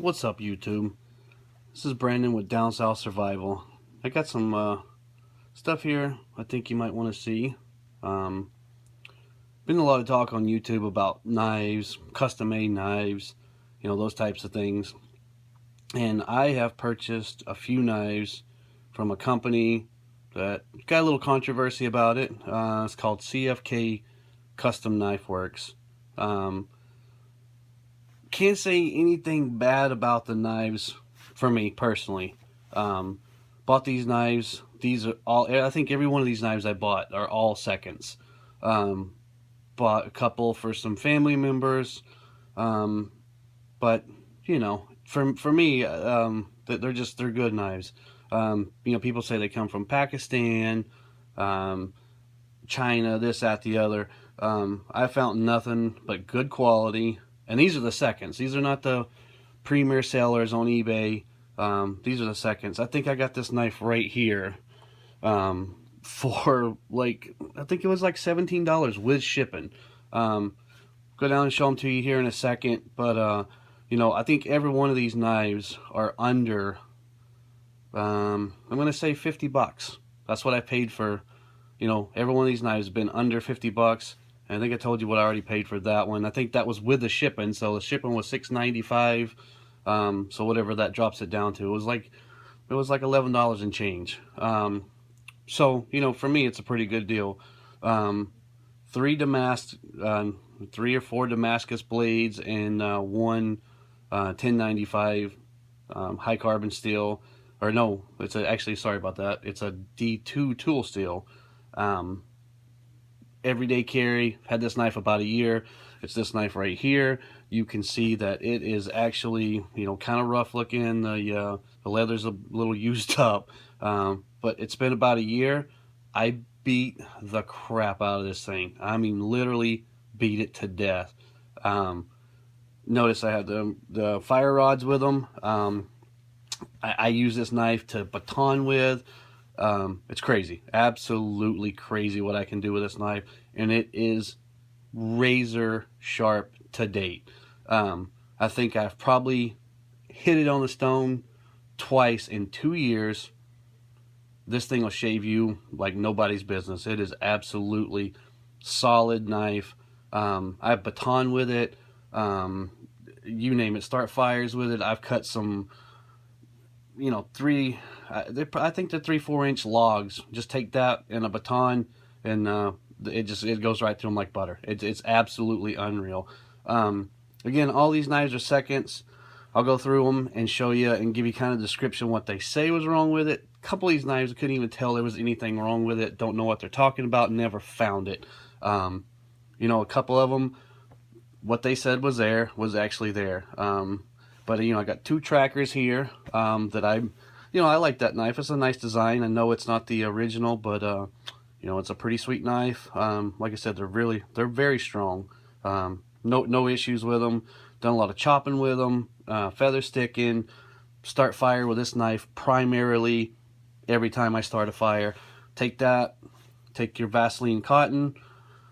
What's up, YouTube? This is Brandon with Down South Survival. I got some stuff here I think you might want to see. Um, Been a lot of talk on YouTube about knives, custom-made knives, those types of things. And I have purchased a few knives from a company that got a little controversy about it. It's called CFK Custom Knife Works. Can't say anything bad about the knives for me personally. Bought these knives. These are all, I think every one of these knives I bought are all seconds. Bought a couple for some family members. But, for me, they're good knives. People say they come from Pakistan, China, this, that, the other. I found nothing but good quality. And these are the seconds. These are not the premier sellers on eBay. These are the seconds. I think I got this knife right here for I think it was like $17 with shipping. Go down and show them to you here in a second. But, I think every one of these knives are under, I'm going to say $50. That's what I paid for, every one of these knives has been under $50. And I think I told you what I already paid for that one. I think that was with the shipping. So the shipping was $6.95. So whatever that drops it down to, it was like $11 and change. So for me, it's a pretty good deal. Three or four Damascus blades and one 1095 high carbon steel. Or no, sorry about that. It's a D2 tool steel. Everyday carry. Had this knife about a year. It's this knife right here. You can see that it is actually, kind of rough looking. The leather's a little used up. But it's been about a year. I beat the crap out of this thing. I mean, literally beat it to death. Notice I have the fire rods with them. I use this knife to baton with. It's crazy, absolutely crazy what I can do with this knife, and it is razor sharp to date. I think I've probably hit it on the stone twice in 2 years. This thing will shave you like nobody's business. It is absolutely solid knife. I baton with it. You name it, start fires with it. I've cut some, I think they're 3-4 inch logs. Just take that and a baton, and it goes right through them like butter. It's absolutely unreal. Again, all these knives are seconds. I'll go through them and show you and give you kind of description what they say was wrong with it. A couple of these knives, I couldn't even tell there was anything wrong with it. Don't know what they're talking about. Never found it. A couple of them, what they said was there was actually there. But I got two trackers here that I like that knife. It's a nice design. I know it's not the original, but it's a pretty sweet knife. Like I said, they're very strong. No issues with them. Done a lot of chopping with them. Feather sticking. Start fire with this knife primarily every time I start a fire. Take your Vaseline cotton,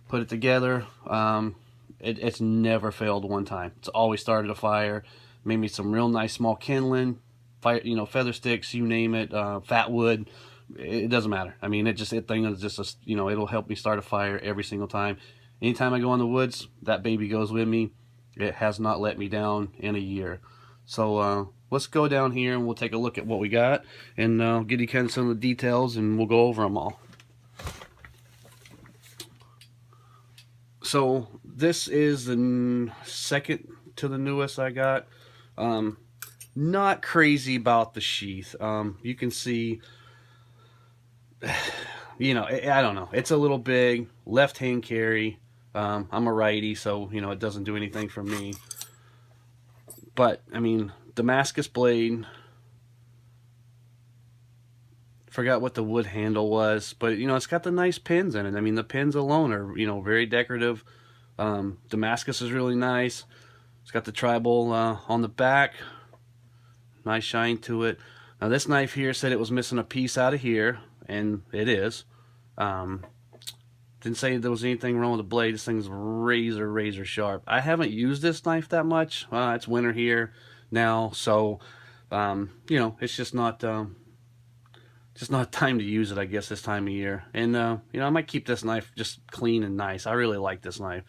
put it together. It's never failed one time. It's always started a fire. Made me some real nice small kindling, fire, feather sticks, you name it, fat wood. It doesn't matter. I mean, it'll help me start a fire every single time. Anytime I go in the woods, that baby goes with me. It has not let me down in a year. So let's go down here and we'll take a look at what we got, and I'll give you kind of some of the details and we'll go over them all. So this is the second to the newest I got. Not crazy about the sheath. You can see, I don't know. It's a little big, left hand carry. I'm a righty, so, it doesn't do anything for me. But, I mean, Damascus blade. Forgot what the wood handle was, but, it's got the nice pins in it. I mean, the pins alone are, very decorative. Damascus is really nice. It's got the tribal on the back. Nice shine to it. Now this knife here said it was missing a piece out of here, and it is. Didn't say there was anything wrong with the blade. This thing's razor sharp. I haven't used this knife that much. It's winter here. now, so you know, it's just not time to use it, I guess, this time of year. And you know, I might keep this knife just clean and nice. I really like this knife.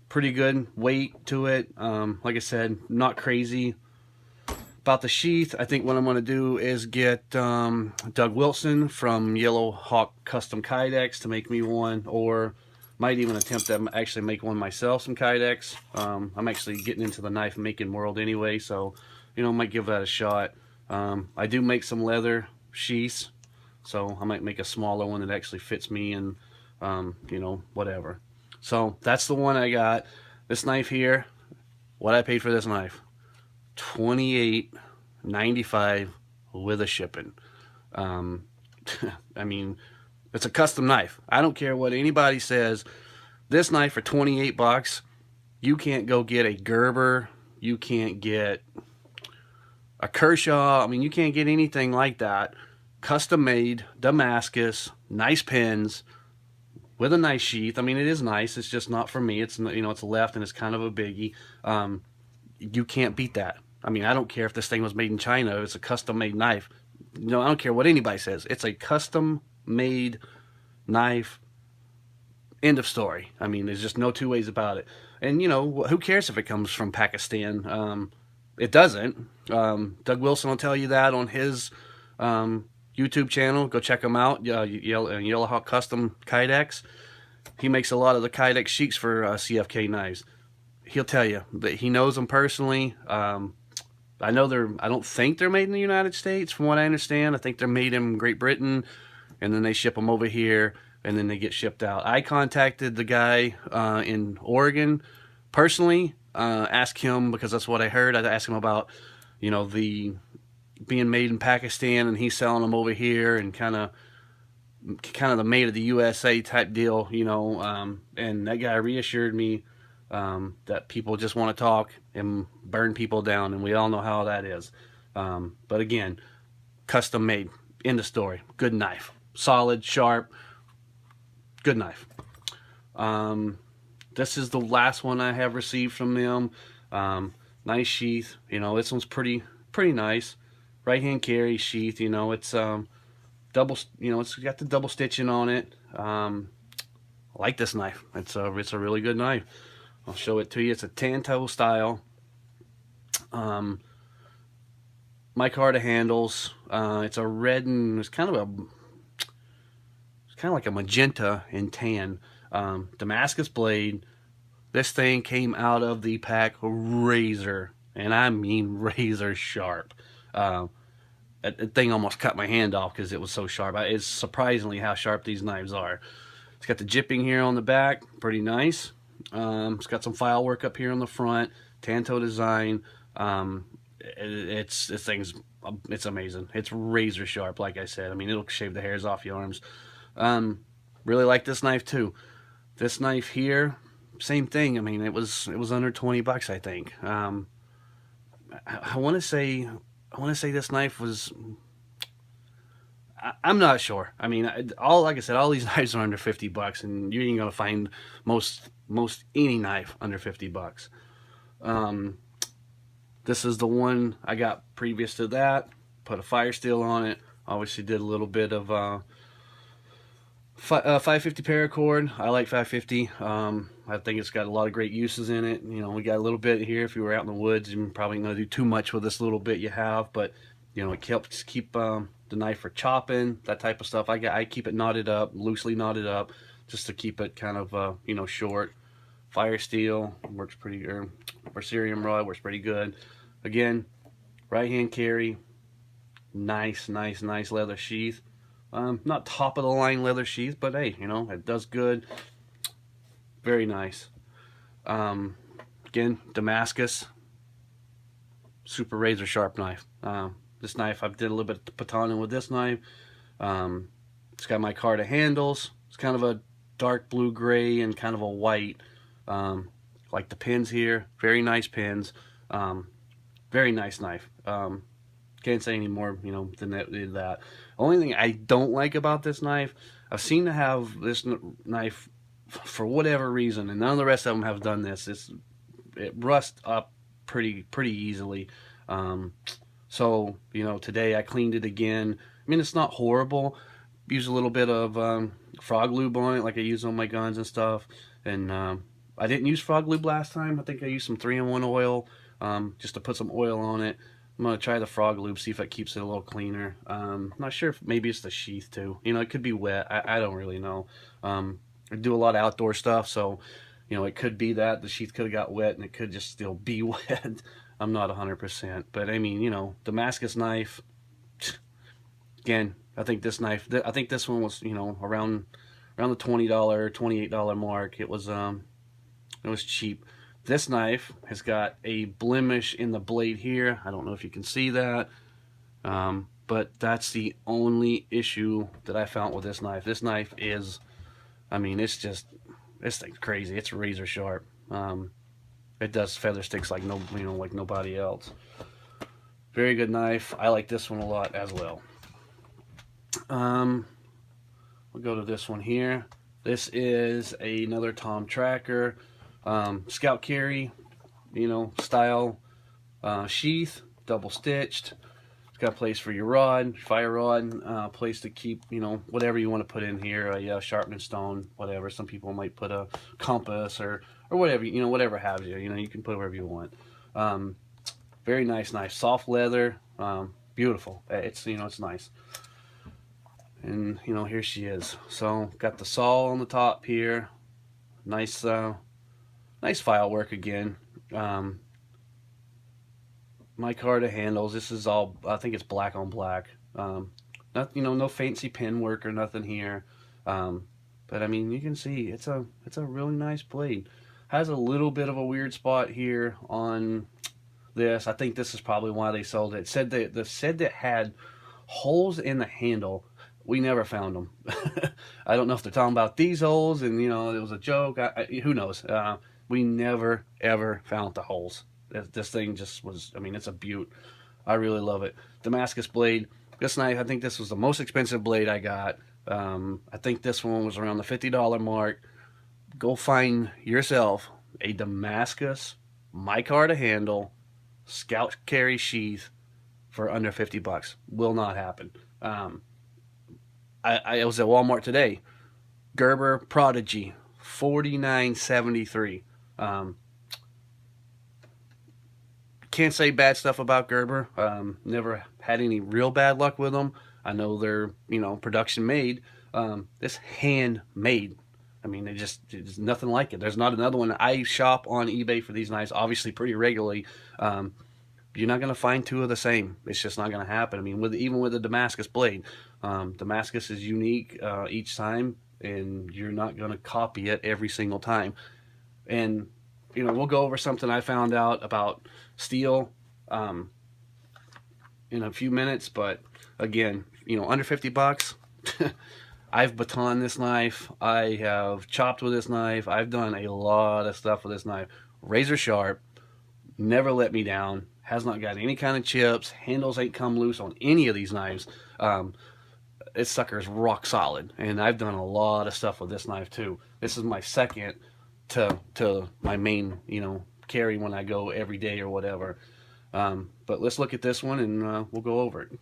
Pretty good weight to it. Like I said, not crazy. About the sheath, I think what I'm going to do is get Doug Wilson from Yellow Hawk Custom Kydex to make me one, or might even attempt to actually make one myself, some kydex. I'm actually getting into the knife making world anyway, so you know, might give that a shot. I do make some leather sheaths, so I might make a smaller one that actually fits me, and you know, whatever. So that's the one I got. This knife here, what I paid for this knife, $28.95 with a shipping. I mean, it's a custom knife. I don't care what anybody says. This knife for 28 bucks, you can't go get a Gerber, you can't get a Kershaw. I mean, you can't get anything like that. Custom made, Damascus, nice pins, with a nice sheath. I mean, it is nice. It's just not for me. It's, you know, it's left and it's kind of a biggie. You can't beat that. I mean, I don't care if this thing was made in China. It's a custom made knife. You know, I don't care what anybody says. It's a custom made knife. End of story. I mean, there's just no two ways about it. And you know, who cares if it comes from Pakistan? It doesn't. Doug Wilson will tell you that on his YouTube channel. Go check him out. Yellow Hawk Custom Kydex. He makes a lot of the kydex sheets for CFK Knives. He'll tell you that he knows them personally. I know I don't think they're made in the United States, from what I understand. I think they're made in Great Britain, and then they ship them over here, and then they get shipped out. I contacted the guy in Oregon personally, asked him, because that's what I heard. I asked him about, you know, the being made in Pakistan, and he's selling them over here, and kind of the made of the USA type deal, you know. And that guy reassured me that people just want to talk and burn people down, and we all know how that is. But again, custom made, end of story. Good knife, solid, sharp, good knife. This is the last one I have received from them. Nice sheath, you know. This one's pretty nice. Right hand carry sheath, you know. It's double, you know, it's got the double stitching on it. I like this knife. It's a really good knife. I'll show it to you. It's a Tanto style. Micarta handles. It's a red, and it's kind of like a magenta and tan. Damascus blade. This thing came out of the pack razor, and I mean razor sharp. That thing almost cut my hand off because it was so sharp. It's surprisingly how sharp these knives are. It's got the jipping here on the back, pretty nice. It's got some file work up here on the front, Tanto design. This thing's, it's amazing. It's razor sharp, like I said. I mean, it'll shave the hairs off your arms. Really like this knife too. This knife here, same thing. I mean, it was under 20 bucks, I think. I want to say this knife was, I'm not sure. I mean, like I said, all these knives are under 50 bucks, and you ain't gonna find most any knife under 50 bucks. This is the one I got previous to that. Put a fire steel on it. Obviously did a little bit of 550 paracord. I like 550. I think it's got a lot of great uses in it. You know, we got a little bit here. If you were out in the woods, you're probably going to do too much with this little bit you have, but you know, it helps keep the knife for chopping, that type of stuff. I keep it knotted up, loosely knotted up, just to keep it kind of you know, short. Fire steel works pretty, or cerium rod works pretty good. Again, right hand carry, nice leather sheath. Not top of the line leather sheath, but hey, you know, it does good. Very nice. Again, Damascus, super razor sharp knife. This knife, I did a little bit of pataning with this knife. It's got micarta handles. It's kind of a dark blue gray and kind of a white. Like the pins here, very nice pins. Very nice knife. Can't say any more, you know, than that. Only thing I don't like about this knife, I've seen to have this knife for whatever reason, and none of the rest of them have done this. It rusts up pretty easily. So, you know, today I cleaned it again. I mean, it's not horrible. Use a little bit of frog lube on it, like I use on my guns and stuff. And I didn't use frog lube last time. I think I used some 3-in-1 oil, just to put some oil on it. I'm gonna try the frog lube, see if it keeps it a little cleaner. I'm not sure if maybe it's the sheath too. You know, it could be wet. I don't really know. I do a lot of outdoor stuff, so you know, it could be that the sheath could have got wet and it could just still be wet. I'm not 100%, but I mean, you know, Damascus knife. Again, I think this knife. I think this one was, you know, around the $20, $28 mark. It was cheap. This knife has got a blemish in the blade here. I don't know if you can see that, but that's the only issue that I found with this knife. This knife is, I mean, it's just, this thing's crazy. It's razor sharp. It does feather sticks like like nobody else. Very good knife. I like this one a lot as well. We'll go to this one here. This is another Tom Tracker. Scout carry, you know, style sheath, double stitched. It's got a place for your rod, fire rod, place to keep, you know, whatever you want to put in here, yeah, sharpening stone, whatever. Some people might put a compass or whatever, you know, whatever have you. You know, you can put whatever you want. Very nice knife, soft leather, beautiful. It's, you know, it's nice. And you know, here she is. So got the saw on the top here. Nice. Nice file work again. Micarta handles. This is all, I think it's black on black. Not, you know, no fancy pen work or nothing here. But I mean, you can see it's a really nice blade. Has a little bit of a weird spot here on this. I think this is probably why they sold it. Said that had holes in the handle. We never found them. I don't know if they're talking about these holes and, you know, it was a joke. Who knows? We never, ever found the holes. This thing just was, I mean, it's a beaut. I really love it. Damascus blade. This knife, I think this was the most expensive blade I got. I think this one was around the $50 mark. Go find yourself a Damascus micarta handle, scout carry sheath for under 50 bucks. Will not happen. I was at Walmart today. Gerber Prodigy, $49.73. Can't say bad stuff about Gerber. Never had any real bad luck with them. I know they're, you know, production made. This handmade. I mean, there's nothing like it. There's not another one. I shop on eBay for these knives, obviously pretty regularly. You're not going to find two of the same. It's just not going to happen. I mean, even with the Damascus blade, Damascus is unique each time, and you're not going to copy it every single time. And you know, we'll go over something I found out about steel in a few minutes. But again, you know, under 50 bucks. I've batoned this knife. I have chopped with this knife. I've done a lot of stuff with this knife. Razor sharp. Never let me down. Has not got any kind of chips. Handles ain't come loose on any of these knives. This sucker is rock solid. And I've done a lot of stuff with this knife too. This is my second to my main, you know, carry when I go every day or whatever. But let's look at this one and we'll go over it.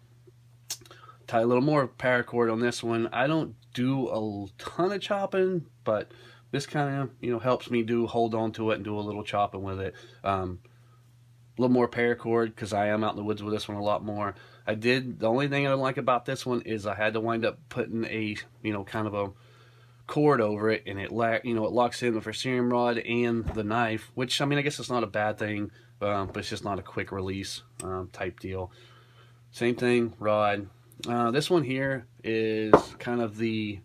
Tie a little more paracord on this one. I don't do a ton of chopping, but this kind of, you know, helps me hold on to it and do a little chopping with it. A little more paracord because I am out in the woods with this one a lot more. The only thing I don't like about this one is I had to wind up putting a, you know, kind of a cord over it, and it locks in the Vercerium rod and the knife, which, I mean, I guess it's not a bad thing, but it's just not a quick release type deal. Same thing, rod. This one here is kind of the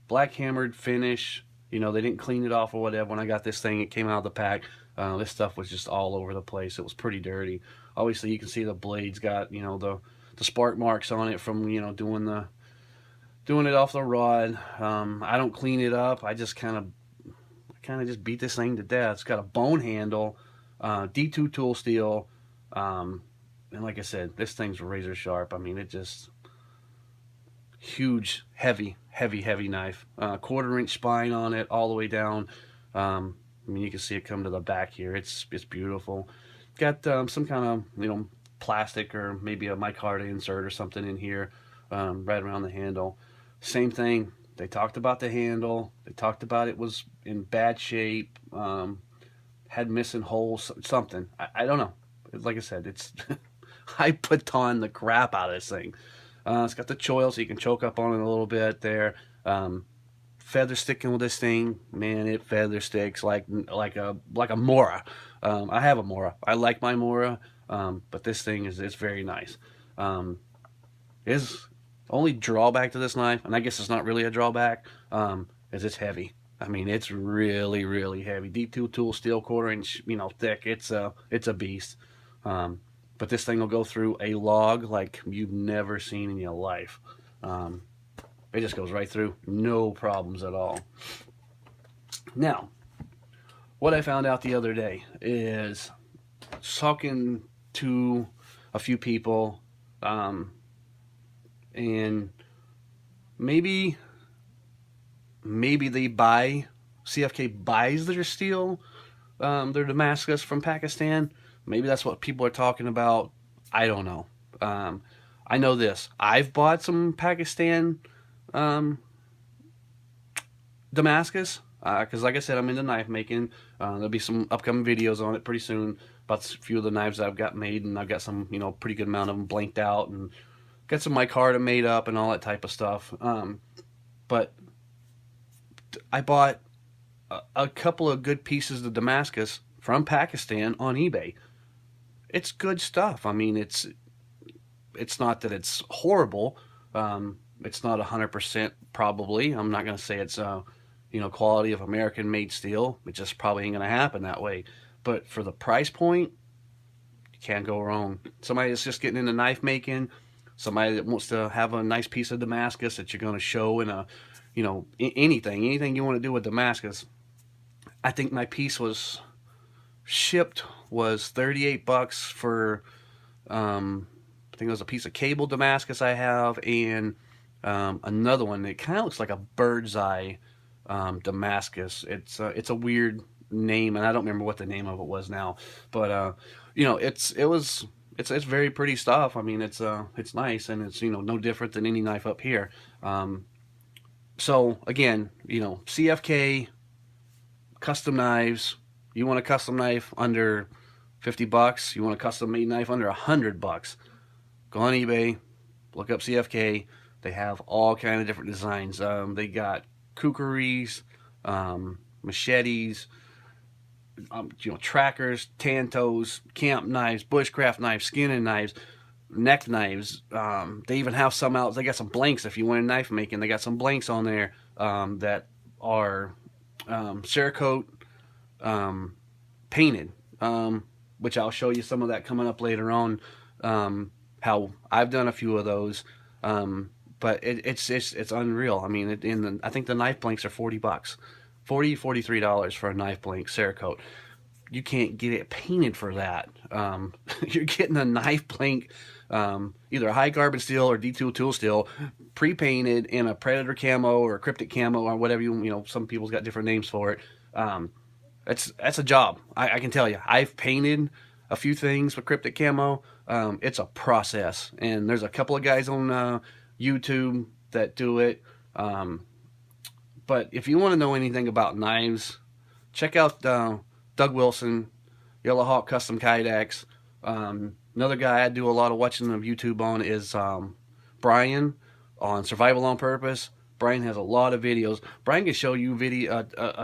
black hammered finish. You know, they didn't clean it off or whatever. When I got this thing, it came out of the pack. This stuff was just all over the place. It was pretty dirty. Obviously, you can see the blade's got, you know, the spark marks on it from, you know, doing it off the rod. I don't clean it up. I just kind of just beat this thing to death. It's got a bone handle, D2 tool steel, and like I said, this thing's razor sharp. I mean, it just huge, heavy knife. 1/4 inch spine on it all the way down. I mean, you can see it come to the back here. It's beautiful. Got some kind of, plastic or maybe a micarta insert or something in here, right around the handle. Same thing. They talked about the handle. They talked about it was in bad shape, had missing holes, something. I don't know. Like I said, it's I put on the crap out of this thing. It's got the choil so you can choke up on it a little bit there. Feather sticking with this thing, man, it feather sticks like a Mora. I have a Mora. I like my Mora, but this thing is very nice. Is only drawback to this knife, and I guess it's not really a drawback, is it's heavy. I mean, it's really, really heavy. D2 tool steel, 1/4 inch, thick. It's a beast. But this thing will go through a log like you've never seen in your life. It just goes right through, no problems at all. Now, what I found out the other day is talking to a few people, and maybe they buy, CFK buys their steel, their Damascus from Pakistan. Maybe that's what people are talking about. I don't know. I know this. I've bought some Pakistan Damascus, because like I said, I'm into knife making. There'll be some upcoming videos on it pretty soon about a few of the knives I've got made, and I've got some, pretty good amount of them blanked out, and got some micarta made up and all that type of stuff. But I bought a couple of good pieces of Damascus from Pakistan on eBay. It's good stuff. I mean, it's not that it's horrible. It's not 100% probably. I'm not going to say it's quality of American made steel. It just probably ain't going to happen that way. But for the price point, you can't go wrong. Somebody that's just getting into knife making, somebody that wants to have a nice piece of Damascus that you're going to show in a, anything you want to do with Damascus. I think my piece was shipped was $38 for, I think it was a piece of cable Damascus I have, and another one. It kind of looks like a bird's eye Damascus. It's a weird name, and I don't remember what the name of it was now. But it's very pretty stuff. I mean, it's nice, and it's no different than any knife up here. So again, CFK custom knives. You want a custom knife under $50? You want a custom made knife under $100? Go on eBay, look up CFK. They have all kind of different designs. They got kukris, machetes, trackers, tantos, camp knives, bushcraft knives, skinning knives, neck knives. They even have some out. They got some blanks if you want a knife making. They got some blanks on there that are Cerakote painted, which I'll show you some of that coming up later on. How I've done a few of those, but it's unreal. I mean, I think the knife blanks are $40, $43 for a knife blank Cerakote. You can't get it painted for that. You're getting a knife blank, either a high carbon steel or D2 tool steel, pre-painted in a Predator camo or a Cryptic camo or whatever some people's got different names for it. That's a job. I can tell you. I've painted a few things with Cryptic camo. It's a process, and there's a couple of guys on YouTube that do it. But if you want to know anything about knives, check out Doug Wilson, Yellow Hawk Custom Kydex. Another guy I do a lot of watching of YouTube on is Brian on Survival on Purpose. Brian has a lot of videos. Brian can show you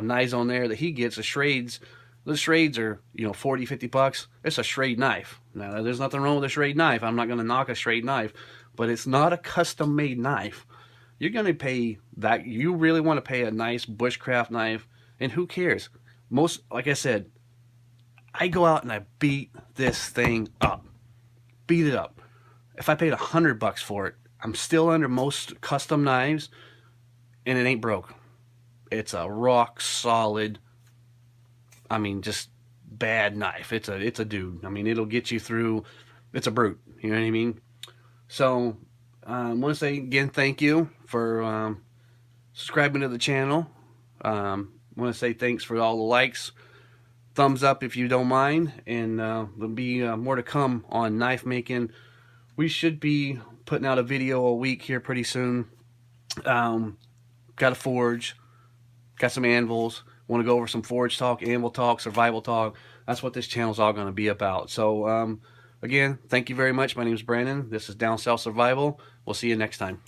knives on there that he gets, the Schrades. The Schrades are, $40, $50. It's a Schrade knife. Now, there's nothing wrong with a Schrade knife. I'm not going to knock a Schrade knife, but it's not a custom-made knife. You're going to pay that. You really want to pay a nice bushcraft knife, and who cares? Like I said, I go out and I beat this thing up. Beat it up. If I paid $100 for it, I'm still under most custom knives, and it ain't broke. It's a rock solid, just bad knife. It's a dude. It'll get you through. It's a brute. You know what I mean? So, I want to say again, thank you for subscribing to the channel. I want to say thanks for all the likes. thumbs up if you don't mind, and there'll be more to come on knife making. We should be putting out a video a week here pretty soon. Got a forge, got some anvils, want to go over some forge talk, anvil talk, survival talk. That's what this channel is all going to be about. So again, thank you very much. My name is Brandon. This is Down South Survival. We'll see you next time.